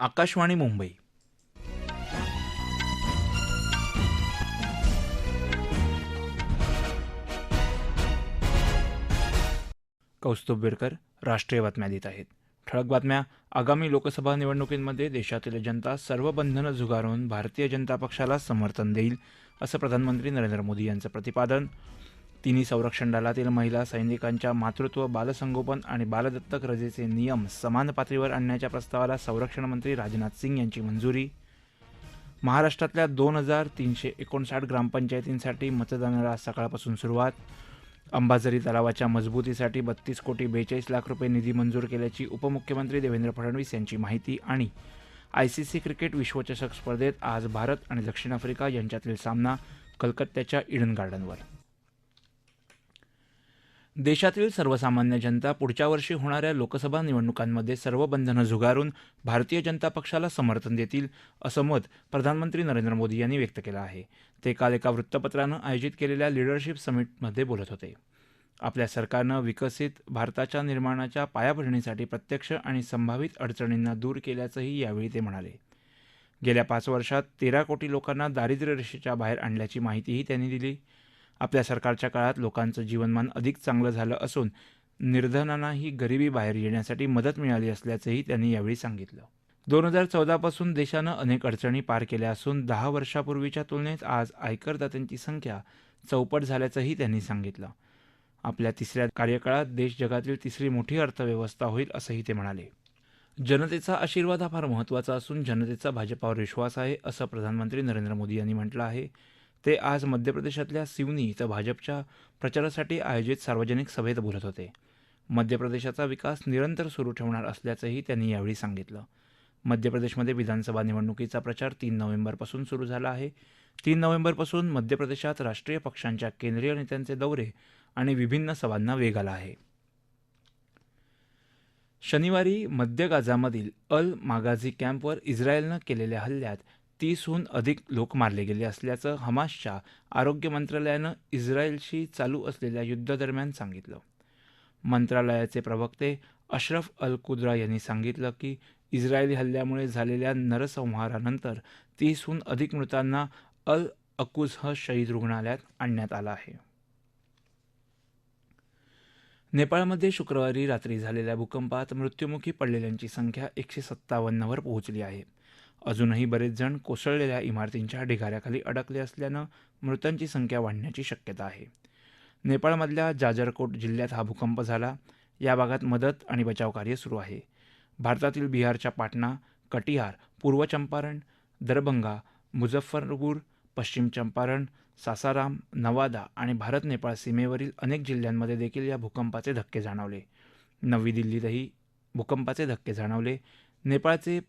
आकाशवाणी मुंबई. कौस्तुभ बिरकर राष्ट्रीय बातम्या देत आहेत. ठळक बातम्या. आगामी लोकसभा निवडणुकींमध्ये देशातील जनता सर्व बंधनं झुगारून भारतीय जनता पक्षाला समर्थन देईल, असं प्रधानमंत्री नरेंद्र मोदी यांचं प्रतिपादन. तिन्ही संरक्षण दलातील महिला सैनिकांच्या मातृत्व, बालसंगोपन आणि बालदत्तक रजेचे नियम समान पातळीवर आणण्याच्या प्रस्तावाला संरक्षण मंत्री राजनाथ सिंग यांची मंजुरी. महाराष्ट्रातल्या 2359 ग्रामपंचायतींसाठी मतदानाला आज सकाळपासून सुरुवात. अंबाझरी तलावाच्या मजबूतीसाठी 32,42,00,000 रुपये निधी मंजूर केल्याची उपमुख्यमंत्री देवेंद्र फडणवीस यांची माहिती. आणि आयसीसी क्रिकेट विश्वचषक स्पर्धेत आज भारत आणि दक्षिण आफ्रिका यांच्यातील सामना कलकत्त्याच्या ईडन गार्डनवर. देशातील सर्वसामान्य जनता पुढच्या वर्षी होणाऱ्या लोकसभा निवडणुकांमध्ये सर्व बंधनं झुगारून भारतीय जनता पक्षाला समर्थन देतील, असं मत प्रधानमंत्री नरेंद्र मोदी यांनी व्यक्त केलं आहे. ते काल एका वृत्तपत्रानं आयोजित केलेल्या लीडरशिप समिटमध्ये बोलत होते. आपल्या सरकारनं विकसित भारताच्या निर्माणाच्या पायाभरणीसाठी प्रत्यक्ष आणि संभावित अडचणींना दूर केल्याचंही यावेळी ते म्हणाले. गेल्या 5 वर्षात 13 कोटी लोकांना दारिद्र्य रेषेच्या बाहेर आणल्याची माहितीही त्यांनी दिली. आपल्या सरकारच्या काळात लोकांचं जीवनमान अधिक चांगलं झालं असून निर्धनांनाही गरिबी बाहेर येण्यासाठी मदत मिळाली असल्याचंही त्यांनी यावेळी सांगितलं. 2014 पासून देशानं अनेक अडचणी पार केल्या असून 10 वर्षापूर्वीच्या तुलनेत आज आयकरदात्यांची संख्या चौपट झाल्याचंही त्यांनी सांगितलं. आपल्या तिसऱ्या कार्यकाळात देश जगातील तिसरी मोठी अर्थव्यवस्था होईल, असंही ते म्हणाले. जनतेचा आशीर्वाद हा फार महत्त्वाचा असून जनतेचा भाजपावर विश्वास आहे, असं प्रधानमंत्री नरेंद्र मोदी यांनी म्हटलं आहे. ते आज मध्य प्रदेशातल्या सिवनी इथं भाजपच्या प्रचारासाठी आयोजित सार्वजनिक सभेत बोलत होते. मध्य प्रदेशाचा विकास निरंतर सुरू ठेवणार असल्याचंही त्यांनी यावेळी सांगितलं. मध्य प्रदेशमध्ये विधानसभा निवडणुकीचा प्रचार 3 नोव्हेंबरपासून सुरू झाला आहे. 3 नोव्हेंबरपासून मध्य प्रदेशात राष्ट्रीय पक्षांच्या केंद्रीय नेत्यांचे दौरे आणि विभिन्न सभांना वेग आला आहे. शनिवारी मध्य गाझामधील अल मागाझी कॅम्पवर इस्रायलनं केलेल्या हल्ल्यात 30हून अधिक लोक मारले गेले असल्याचं हमासच्या आरोग्य मंत्रालयानं इस्रायलशी चालू असलेल्या युद्धादरम्यान सांगितलं. मंत्रालयाचे प्रवक्ते अशरफ अल कुद्रा यांनी सांगितलं की इस्रायली हल्ल्यामुळे झालेल्या नरसंहारानंतर 30हून अधिक मृतांना अल अकुझह शहीद रुग्णालयात आणण्यात आलं आहे. नेपाळमध्ये शुक्रवारी रात्री झालेल्या भूकंपात मृत्युमुखी पडलेल्यांची संख्या 157 वर पोहोचली आहे. अजूनही बरेच जण कोसळलेल्या इमारतींच्या ढिगाऱ्याखाली अडकले असल्यानं मृतांची संख्या वाढण्याची शक्यता आहे. नेपाळमधल्या जाजरकोट जिल्ह्यात हा भूकंप झाला. या भागात मदत आणि बचावकार्य सुरू आहे. भारतातील बिहारच्या पाटणा, कटिहार, पूर्व चंपारण, दरभंगा, मुझफ्फरपूर, पश्चिम चंपारण, सासाराम, नवादा आणि भारत नेपाळ सीमेवरील अनेक जिल्ह्यांमध्ये देखील या भूकंपाचे धक्के जाणवले. नवी दिल्लीतही भूकंपाचे धक्के जाणवले. नेपाळचे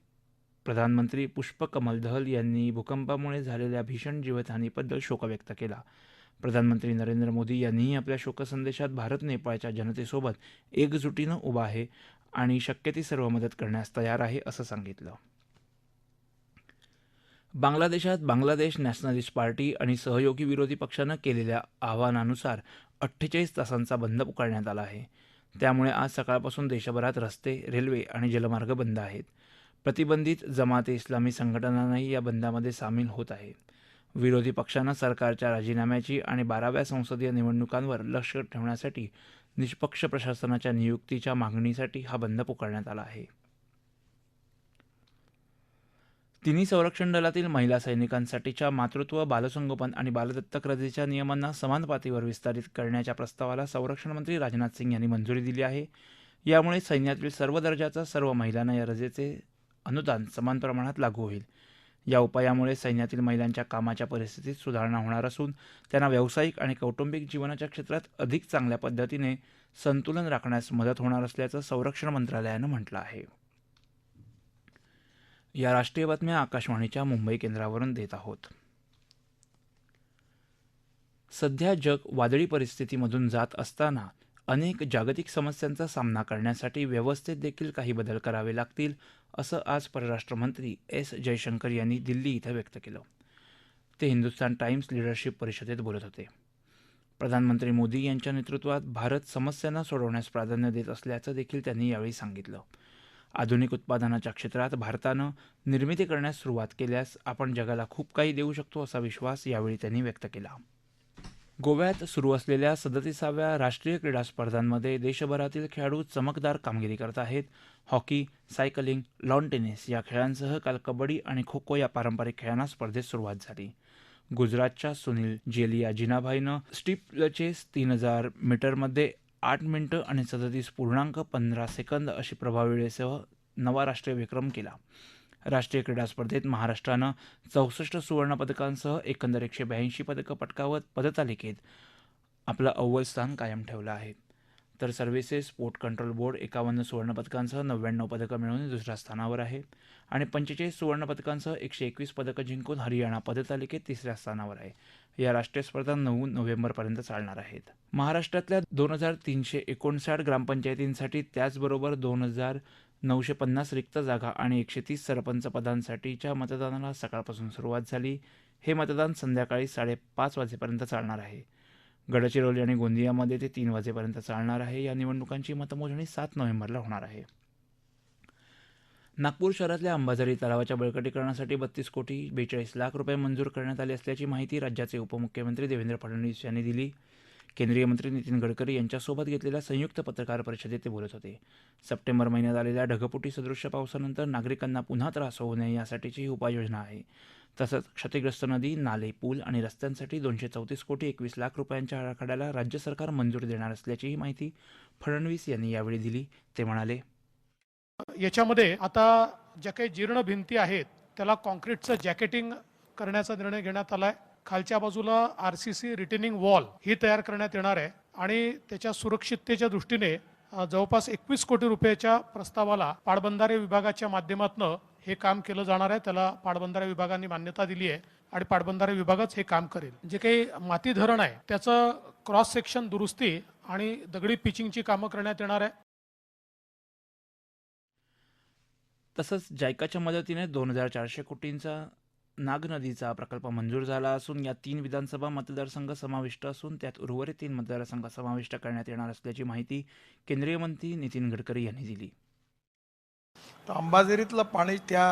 प्रधानमंत्री पुष्पकमल दहल यांनी भूकंपामुळे झालेल्या भीषण जीवितहानीबद्दल शोक व्यक्त केला. प्रधानमंत्री नरेंद्र मोदी यांनीही आपल्या शोकसंदेशात भारत नेपाळच्या जनतेसोबत एकजुटीनं उभा आहे आणि शक्य ती सर्व मदत करण्यास तयार आहे, असं सांगितलं. बांगलादेशात बांगलादेश नॅशनलिस्ट पार्टी आणि सहयोगी विरोधी पक्षानं केलेल्या आवाहनानुसार 48 तासांचा बंद पुकारण्यात आला आहे. त्यामुळे आज सकाळपासून देशभरात रस्ते, रेल्वे आणि जलमार्ग बंद आहेत. प्रतिबंधित जमाते इस्लामी संघटनांनाही या बंदामध्ये सामील होत आहे. विरोधी पक्षानं सरकारच्या राजीनाम्याची आणि 12व्या संसदीय निवडणुकांवर लक्ष ठेवण्यासाठी निष्पक्ष प्रशासनाच्या नियुक्तीच्या मागणीसाठी हा बंद पुकारण्यात आला आहे. तिन्ही संरक्षण दलातील महिला सैनिकांसाठीच्या मातृत्व, बालसंगोपन आणि बालदत्तक रजेच्या नियमांना समान पातळीवर विस्तारित करण्याच्या प्रस्तावाला संरक्षण मंत्री राजनाथ सिंग यांनी मंजुरी दिली आहे. यामुळे सैन्यातील सर्व दर्जाच्या सर्व महिलांना या रजेचे अनुदान समान प्रमाणात लागू होईल. या उपायामुळे सैन्यातील महिलांच्या कामाच्या परिस्थितीत सुधारणा होणार असून त्यांना व्यावसायिक आणि कौटुंबिक जीवनाच्या क्षेत्रात अधिक चांगल्या पद्धतीने संतुलन राखण्यास मदत होणार असल्याचं संरक्षण मंत्रालयानं म्हटलं आहे. या राष्ट्रीय बातम्या आकाशवाणीच्या मुंबई केंद्रावरून देत आहोत. सध्या जग वादळी परिस्थितीमधून जात असताना अनेक जागतिक समस्यांचा सामना करण्यासाठी व्यवस्थेत देखील काही बदल करावे लागतील, असं आज परराष्ट्रमंत्री एस जयशंकर यांनी दिल्ली इथं व्यक्त केलं. ते हिंदुस्तान टाइम्स लीडरशिप परिषदेत बोलत होते. प्रधानमंत्री मोदी यांच्या नेतृत्वात भारत समस्यांना सोडवण्यास प्राधान्य देत असल्याचं देखील त्यांनी यावेळी सांगितलं. आधुनिक उत्पादनाच्या क्षेत्रात भारतानं निर्मिती करण्यास सुरुवात केल्यास आपण जगाला खूप काही देऊ शकतो असा विश्वास यावेळी त्यांनी व्यक्त केला. गोव्यात सुरू असलेल्या 37व्या राष्ट्रीय क्रीडा स्पर्धांमध्ये देशभरातील खेळाडू चमकदार कामगिरी करत आहेत. हॉकी, सायकलिंग, लॉन टेनिस या खेळांसह काल कबड्डी आणि खो खो या पारंपरिक खेळांना स्पर्धेत सुरुवात झाली. गुजरातच्या सुनील जेलिया जिनाभाईनं स्टीपलचेस 3000 मीटरमध्ये 8 मिनिटं आणि 37.15 सेकंद अशी प्रभावी वेळेसह नवा राष्ट्रीय विक्रम केला. राष्ट्रीय क्रीडा स्पर्धेत महाराष्ट्रानं 64 सुवर्णपदकांसह एकंदर 182 पदकं पटकावत पदतालिकेत आपलं अव्वल स्थान कायम ठेवलं आहे. तर सर्व्हिसेस स्पोर्ट कंट्रोल बोर्ड 51 सुवर्णपदकांसह 99 पदकं मिळवून दुसऱ्या स्थानावर आहे आणि 45 सुवर्णपदकांसह 121 पदकं जिंकून हरियाणा पदतालिकेत तिसऱ्या स्थानावर आहे. या राष्ट्रीय स्पर्धा 9 नोव्हेंबरपर्यंत चालणार आहेत. महाराष्ट्रातल्या 2359 ग्रामपंचायतींसाठी त्याचबरोबर 2950 रिक्त जागा आणि 130 सरपंच पदांसाठीच्या मतदानाला सकाळपासून सुरुवात झाली. हे मतदान संध्याकाळी 5:30 वाजेपर्यंत चालणार आहे. गडचिरोली आणि गोंदियामध्ये ते 3 वाजेपर्यंत चालणार आहे. या निवडणुकांची मतमोजणी 7 नोव्हेंबरला होणार आहे. नागपूर शहरातल्या अंबाझरी तलावाच्या बळकटीकरणासाठी 32 कोटी 42 लाख रुपये मंजूर करण्यात आले असल्याची माहिती राज्याचे उपमुख्यमंत्री देवेंद्र फडणवीस यांनी दिली. केंद्रीय मंत्री नितीन गडकरी यांच्यासोबत घेतलेल्या संयुक्त पत्रकार परिषदेत ते बोलत होते. सप्टेंबर महिन्यात आलेल्या ढगफुटी सदृश्य पावसानंतर नागरिकांना पुन्हा त्रास होऊ नये यासाठीची ही उपाययोजना आहे. तसंच क्षतिग्रस्त नदी, नाले, पूल आणि रस्त्यांसाठी 234 कोटी 21 लाख रुपयांच्या आराखड्याला राज्य सरकार मंजुरी देणार असल्याचीही माहिती फडणवीस यांनी यावेळी दिली. ते म्हणाले, याच्यामध्ये आता ज्या काही जीर्ण भिंती आहेत त्याला कॉन्क्रीटचं जॅकेटिंग करण्याचा निर्णय घेण्यात आलाय. खालच्या बाजूला आरसीसी रिटेनिंग वॉल ही तयार करण्यात येणार आहे आणि त्याच्या सुरक्षिततेच्या दृष्टीने जवळपास 21 कोटी रुपयाच्या प्रस्तावाला पाटबंधारे विभागाच्या माध्यमातून हे काम केलं जाणार आहे. त्याला पाटबंधारे विभागाने मान्यता दिली आहे आणि पाटबंधारे विभागच हे काम करेल. जे काही माती धरण आहे त्याचं क्रॉस सेक्शन दुरुस्ती आणि दगडी पिचिंगची कामं करण्यात येणार आहे. तसंच जायकाच्या मदतीने 2400 कोटींचा नाग नदीचा प्रकल्प मंजूर झाला असून यात 3 विधानसभा मतदारसंघ समाविष्ट असून त्यात उर्वरित 3 मतदारसंघ समाविष्ट करण्यात येणार असल्याची माहिती केंद्रीय मंत्री नितीन गडकरी यांनी दिली. तर अंबाझरीतलं पाणी त्या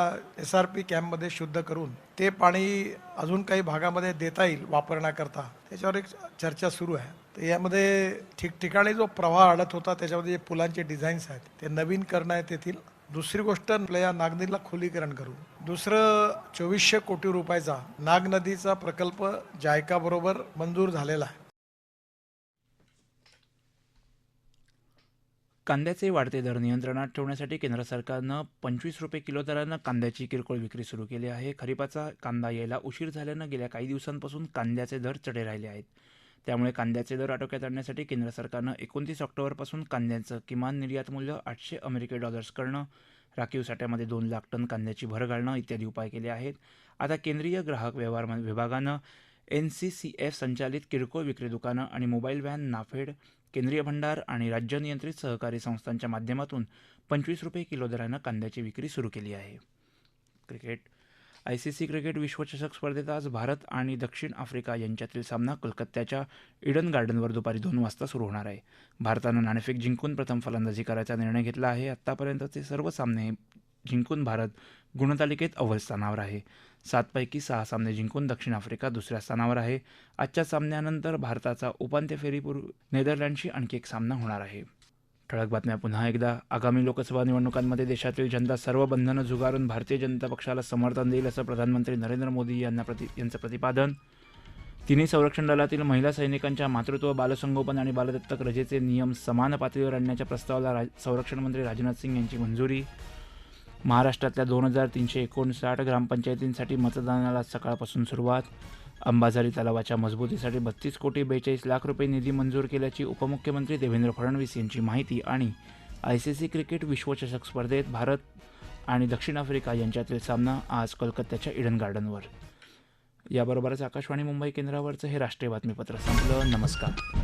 SRP कॅम्पमध्ये शुद्ध करून ते पाणी अजून काही भागामध्ये देता येईल वापरण्याकरता, त्याच्यावर एक चर्चा सुरू आहे. तर यामध्ये ठिकठिकाणी जो प्रवाह अडत होता त्याच्यामध्ये जे पुलांचे डिझाईन्स आहेत ते नवीन करण्यात येतील. दुसरी गोष्ट आपल्या या नाग नदीला खोलीकरण करू. दुसरं 2400 कोटी रुपयाचा नाग नदीचा प्रकल्प जायका बरोबर मंजूर झालेला आहे. कांद्याचे वाढते दर नियंत्रणात ठेवण्यासाठी केंद्र सरकारनं 25 रुपये किलो दरानं कांद्याची किरकोळ विक्री सुरू केली आहे. खरीपाचा कांदा यायला उशीर झाल्यानं गेल्या काही दिवसांपासून कांद्याचे दर चढे राहिले आहेत. त्यामुळे कांद्याचे दर आटोक्यात आणण्यासाठी केंद्र सरकारनं 29 ऑक्टोबरपासून कांद्याचं किमान निर्यात मूल्य $800 करणं, राखीव साठ्यामध्ये 2 लाख टन कांद्याची भर घालणं इत्यादी उपाय केले आहेत. आता केंद्रीय ग्राहक व्यवहार विभागानं NCCF संचालित किरकोळ विक्री दुकानं आणि मोबाईल व्हॅन, नाफेड, केंद्रीय भंडार आणि राज्य नियंत्रित सहकारी संस्थांच्या माध्यमातून 25 रुपये किलो दरानं कांद्याची विक्री सुरू केली आहे. क्रिकेट. ICC क्रिकेट विश्वचषक स्पर्धेत आज भारत आणि दक्षिण आफ्रिका यांच्यातील सामना कोलकात्याच्या ईडन गार्डनवर दुपारी 2 वाजता सुरू होणार आहे. भारतानं नाणेफेक जिंकून प्रथम फलंदाजी करायचा निर्णय घेतला आहे. आत्तापर्यंतचे सर्व सामने जिंकून भारत गुणतालिकेत अव्वल स्थानावर आहे. 7 पैकी 6 सामने जिंकून दक्षिण आफ्रिका दुसऱ्या स्थानावर आहे. आजच्या सामन्यानंतर भारताचा उपांत्य फेरीपूर्व नेदरलँडशी आणखी एक सामना होणार आहे. ठळक बातम्या पुन्हा एकदा. आगामी लोकसभा निवडणुकांमध्ये देशातील जनता सर्व बंधनं झुगारून भारतीय जनता पक्षाला समर्थन देईल असं प्रधानमंत्री नरेंद्र मोदी यांचं प्रतिपादन. तिन्ही संरक्षण दलातील महिला सैनिकांच्या मातृत्व, बालसंगोपन आणि बालदत्तक रजेचे नियम समान पातळीवर आणण्याच्या प्रस्तावाला संरक्षण मंत्री राजनाथ सिंग यांची मंजुरी. महाराष्ट्रातल्या 2359 ग्रामपंचायतींसाठी मतदानाला सकाळपासून सुरुवात. अंबाझरी तलावाच्या मजबूतीसाठी 32 कोटी 42 लाख रुपये निधी मंजूर केल्याची उपमुख्यमंत्री देवेंद्र फडणवीस यांची माहिती. आणि ICC क्रिकेट विश्वचषक स्पर्धेत भारत आणि दक्षिण आफ्रिका यांच्यातील सामना आज कोलकात्याच्या ईडन गार्डनवर. याबरोबरच आकाशवाणी मुंबई केंद्रावरचं हे राष्ट्रीय बातमीपत्र संपलं. नमस्कार.